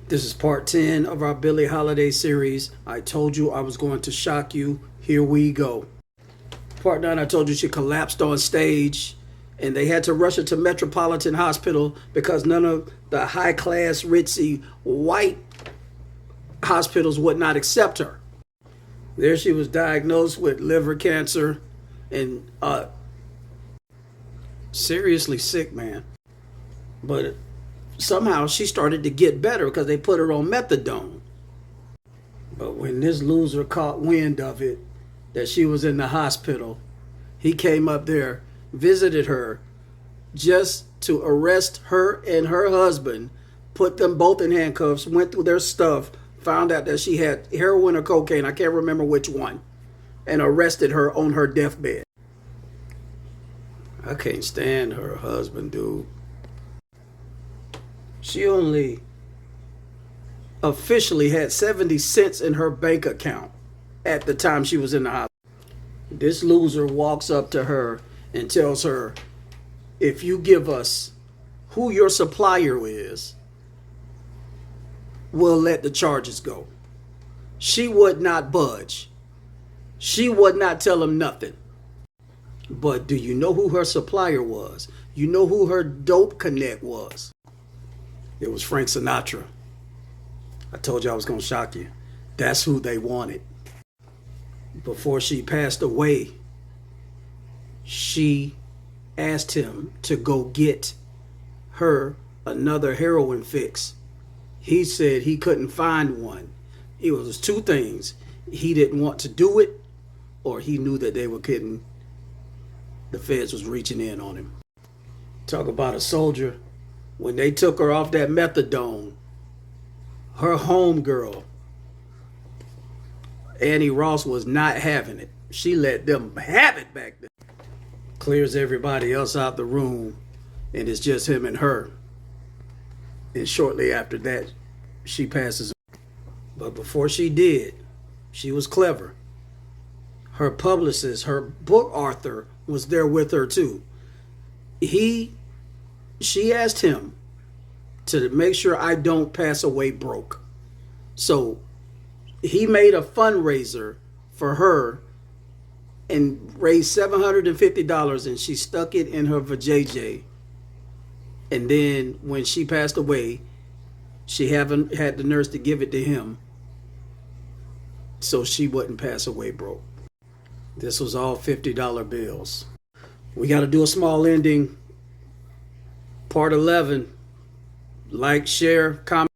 This is part 10 of our Billie holiday series. I told you I was going to shock you. Here we go. Part 9, I told you she collapsed on stage and they had to rush her to Metropolitan Hospital because none of the high-class, ritzy, white hospitals would not accept her. There she was diagnosed with liver cancer and seriously sick, man. But somehow she started to get better because they put her on methadone. But when this loser caught wind of it, that she was in the hospital, he came up there, visited her, just to arrest her and her husband, put them both in handcuffs, went through their stuff, found out that she had heroin or cocaine, I can't remember which one, and arrested her on her deathbed. I can't stand her husband, dude. She only officially had 70 cents in her bank account at the time she was in the hospital. This loser walks up to her and tells her, if you give us who your supplier is, we'll let the charges go. She would not budge. She would not tell him nothing. But do you know who her supplier was? You know who her dope connect was? It was Frank Sinatra. I told you I was going to shock you. That's who they wanted. Before she passed away, she asked him to go get her another heroin fix. He said he couldn't find one. It was two things. He didn't want to do it, or he knew that they were getting, the feds was reaching in on him. Talk about a soldier. When they took her off that methadone, her homegirl, Annie Ross, was not having it. She let them have it back then. Clears everybody else out the room, and it's just him and her. And shortly after that, she passes away. But before she did, she was clever. Her publicist, her book author, was there with her too. She asked him to make sure I don't pass away broke. So he made a fundraiser for her and raised $750, and she stuck it in her vajayjay. And then when she passed away, she had the nurse to give it to him so she wouldn't pass away broke. This was all $50 bills. We got to do a small ending. Part 11. Like, share, comment.